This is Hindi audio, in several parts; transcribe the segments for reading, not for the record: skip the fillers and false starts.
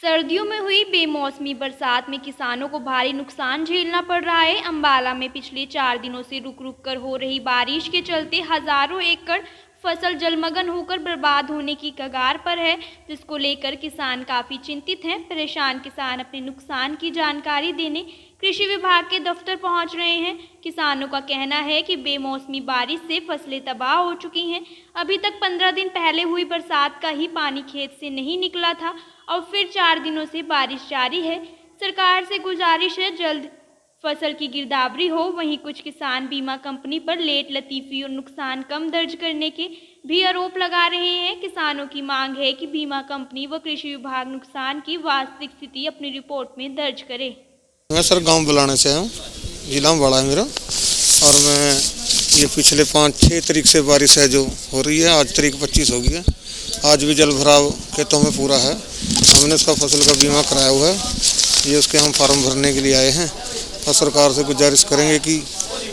सर्दियों में हुई बेमौसमी बरसात में किसानों को भारी नुकसान झेलना पड़ रहा है। अंबाला में पिछले 4 दिनों से रुक रुक कर हो रही बारिश के चलते हजारों एकड़ फसल जलमग्न होकर बर्बाद होने की कगार पर है, जिसको लेकर किसान काफ़ी चिंतित हैं। परेशान किसान अपने नुकसान की जानकारी देने कृषि विभाग के दफ्तर पहुंच रहे हैं। किसानों का कहना है कि बेमौसमी बारिश से फसलें तबाह हो चुकी हैं। अभी तक 15 दिन पहले हुई बरसात का ही पानी खेत से नहीं निकला था और फिर 4 दिनों से बारिश जारी है। सरकार से गुजारिश है जल्द फसल की गिरदावरी हो। वहीं कुछ किसान बीमा कंपनी पर लेट लतीफ़ी और नुकसान कम दर्ज करने के भी आरोप लगा रहे हैं। किसानों की मांग है कि बीमा कंपनी व कृषि विभाग नुकसान की वास्तविक स्थिति अपनी रिपोर्ट में दर्ज करे। मैं सर गांव बुलाने से हूँ, जिला अम्बाला है मेरा। और मैं ये पिछले 5-6 तारीख से बारिश है जो हो रही है, आज तारीख 25 हो गई है। आज भी जल भराव खेतों में पूरा है। हमने उसका फसल का बीमा कराया हुआ है, ये उसके हम फार्म भरने के लिए आए हैं और सरकार से गुजारिश करेंगे कि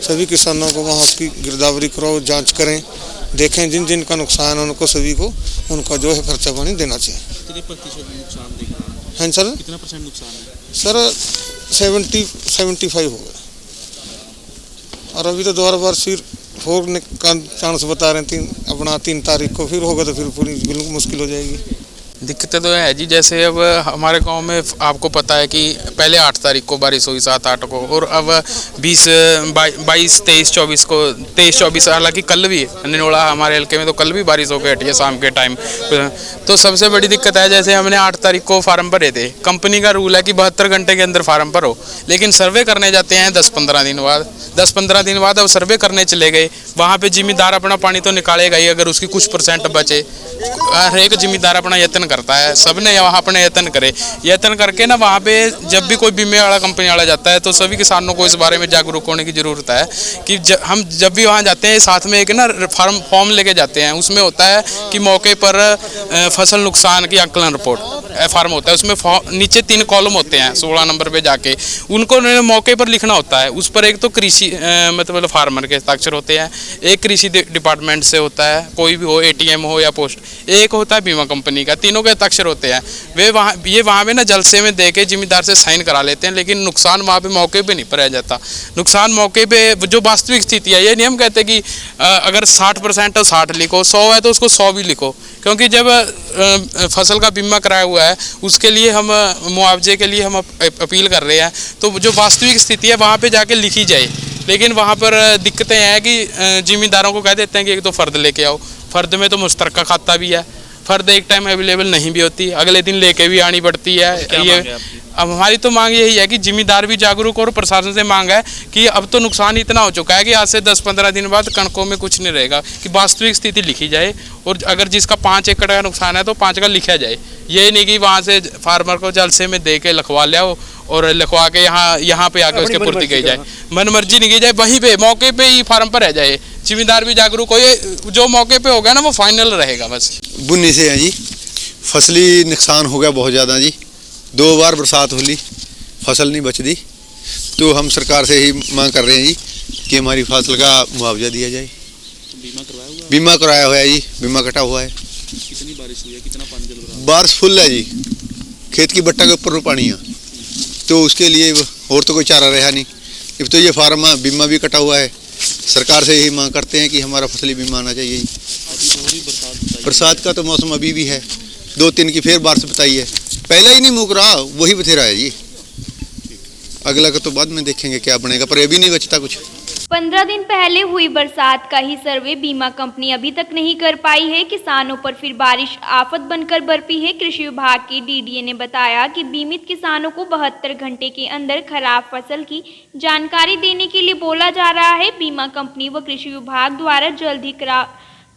सभी किसानों को वहाँ उसकी गिरदावरी कराओ, जांच करें, देखें जिन जिन का नुकसान है उनको सभी को उनका जो है खर्चा पानी देना चाहिए। कितने प्रतिशत नुकसान देख रहे हैं? हैं सर? कितना % नुकसान है? सर 75 हो गए और अभी तो दोबारा बार फिर होने का चांस बता रहे हैं। 3 तारीख को फिर होगा तो फिर पूरी बिल्कुल मुश्किल हो जाएगी। दिक्कतें तो है जी, जैसे अब हमारे गांव में आपको पता है कि पहले 8 तारीख को बारिश हुई, 7-8 को, और अब 20, 22, 23, 24 को, 23, 24 हालांकि कल भी निनोड़ा हमारे हल्के में तो कल भी बारिश होकर हटी है शाम के टाइम। तो सबसे बड़ी दिक्कत है, जैसे हमने 8 तारीख को फार्म भरे थे। कंपनी का रूल है कि 72 घंटे के अंदर फार्म भरो, लेकिन सर्वे करने जाते हैं 10-15 दिन बाद। 10-15 दिन बाद अब सर्वे करने चले गए, वहाँ पर जिम्मेदार अपना पानी तो निकालेगा ही अगर उसकी कुछ % बचे। हर एक जिम्मेदार अपना यत्न करता है, सबने वहाँ अपने यत्न करे, यत्न करके ना वहाँ पे जब भी कोई बीमे वाला कंपनी वाला जाता है तो सभी किसानों को इस बारे में जागरूक होने की ज़रूरत है कि हम जब भी वहाँ जाते हैं साथ में एक ना फॉर्म लेके जाते हैं। उसमें होता है कि मौके पर फसल नुकसान की आकलन रिपोर्ट फार्म होता है, उसमें नीचे 3 कॉलम होते हैं। 16 नंबर पे जाके उनको मौके पर लिखना होता है। उस पर एक तो कृषि मतलब फार्मर के हस्ताक्षर होते हैं, एक कृषि डिपार्टमेंट से होता है, कोई भी हो, ATM हो या पोस्ट, एक होता है बीमा कंपनी का। तीनों के हस्ताक्षर होते हैं। वे वहाँ पे ना जलसे में दे के जिम्मेदार से साइन करा लेते हैं, लेकिन नुकसान वहाँ पे मौके पे नहीं पाया जाता। नुकसान मौके पे जो वास्तविक स्थिति है, ये नहीं हम कहते कि अगर 60% तो 60 लिखो, 100 है तो उसको 100 भी लिखो, क्योंकि जब फसल का बीमा कराया हुआ है उसके लिए हम मुआवजे के लिए हम अपील कर रहे हैं, तो जो वास्तविक स्थिति है वहाँ पे जाके लिखी जाए। लेकिन वहाँ पर दिक्कतें हैं कि जिम्मेदारों को कह देते हैं कि एक तो फ़र्द लेके आओ। फ़र्द में तो मुश्तरका खाता भी है, फ़र्द एक टाइम अवेलेबल नहीं भी होती, अगले दिन लेके भी आनी पड़ती है। ये अब हमारी तो मांग यही है कि जिम्मेदार भी जागरूक और प्रशासन से मांग है कि अब तो नुकसान इतना हो चुका है कि आज से 10-15 दिन बाद कणकों में कुछ नहीं रहेगा, कि वास्तविक स्थिति लिखी जाए। और अगर जिसका 5 एकड़ का नुकसान है तो 5 का लिखा जाए। ये नहीं कि वहाँ से फार्मर को जलसे में दे के लिखवा लिया हो और लिखवा के यहाँ पे आके उसके पूर्ति की जाए, मन मर्जी नहीं की जाए, वहीं पे मौके पे ही फार्म पर रह जाए। जिम्मेदार भी जागरूक हो, ये जो मौके पे होगा ना वो फाइनल रहेगा। बस बुन्नी से है जी, फसली नुकसान हो गया बहुत ज़्यादा जी। 2 बार बरसात होली, फसल नहीं बच दी, तो हम सरकार से ही मांग कर रहे हैं जी कि हमारी फसल का मुआवजा दिया जाए। बीमा करवाया हुआ है? बीमा कराया हुआ है जी, बीमा कटा हुआ है। कितनी बारिश हुई है, कितना पानी जल रहा है? बारिश फुल है जी, खेत की बट्टा के ऊपर पानी है, तो उसके लिए और तो कोई चारा रहा नहीं। अब तो ये फार्म बीमा भी कटा हुआ है। सरकार से यही मांग करते हैं कि हमारा फसली बीमा आना चाहिए। बरसात का तो मौसम अभी भी है, 2-3 की फिर बारिश बताई है, पहला ही नहीं मुक रहा, वही बथेरा है जी। अगला का तो बाद में देखेंगे क्या बनेगा, पर ये भी नहीं बचता कुछ। 15 दिन पहले हुई बरसात का ही सर्वे बीमा कंपनी अभी तक नहीं कर पाई है। किसानों पर फिर बारिश आफत बनकर बरपी है। कृषि विभाग के DDA ने बताया कि बीमित किसानों को 72 घंटे के अंदर खराब फसल की जानकारी देने के लिए बोला जा रहा है। बीमा कंपनी व कृषि विभाग द्वारा जल्द ही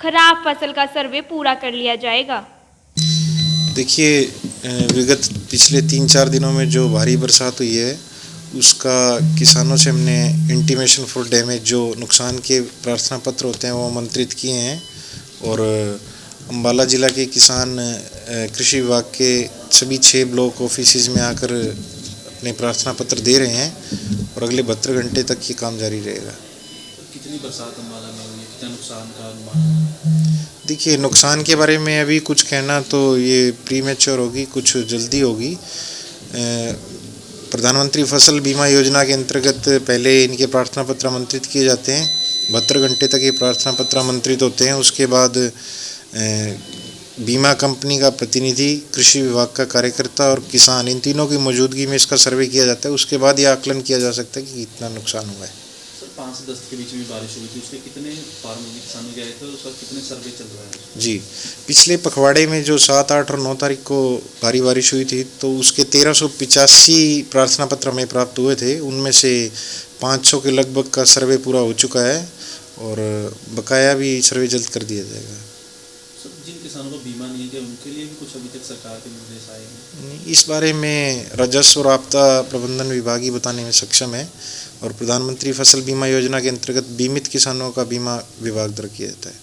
खराब फसल का सर्वे पूरा कर लिया जाएगा। देखिए, विगत पिछले 3-4 दिनों में जो भारी बरसात हुई है उसका किसानों से हमने इंटीमेशन फॉर डैमेज, जो नुकसान के प्रार्थना पत्र होते हैं वो आमंत्रित किए हैं। और अम्बाला ज़िला के किसान कृषि विभाग के सभी 6 ब्लॉक ऑफिस में आकर अपने प्रार्थना पत्र दे रहे हैं और अगले 72 घंटे तक ये काम जारी रहेगा। कितनी बरसात अम्बाला में हुई है, कितना नुकसान का अनुमान? देखिए, नुकसान के बारे में अभी कुछ कहना तो ये प्रीमेच्योर होगी, कुछ जल्दी होगी। प्रधानमंत्री फसल बीमा योजना के अंतर्गत पहले इनके प्रार्थना पत्र आमंत्रित किए जाते हैं। 72 घंटे तक ये प्रार्थना पत्र आमंत्रित होते हैं। उसके बाद बीमा कंपनी का प्रतिनिधि, कृषि विभाग का कार्यकर्ता और किसान, इन तीनों की मौजूदगी में इसका सर्वे किया जाता है। उसके बाद ये आकलन किया जा सकता है कि कितना नुकसान हुआ है। सर 5 से 10 के बीच में बारिश हुई थी, उसके कितने फार्मों में किसानों गए थे, उसका कितने सर्वे चल रहा है? जी, पिछले पखवाड़े में जो 7, 8 और 9 तारीख को भारी बारिश हुई थी, तो उसके 1385 प्रार्थना पत्र हमें प्राप्त हुए थे। उनमें से 500 के लगभग का सर्वे पूरा हो चुका है और बकाया भी सर्वे जल्द कर दिया जाएगा। सर जिन किसानों को बीमा नहीं है उनके लिए भी कुछ अभी तक सरकार के निर्देश आए हैं? इस बारे में राजस्व और आपदा प्रबंधन विभाग ही बताने में सक्षम है और प्रधानमंत्री फसल बीमा योजना के अंतर्गत बीमित किसानों का बीमा विभाग द्वारा किया जाता है।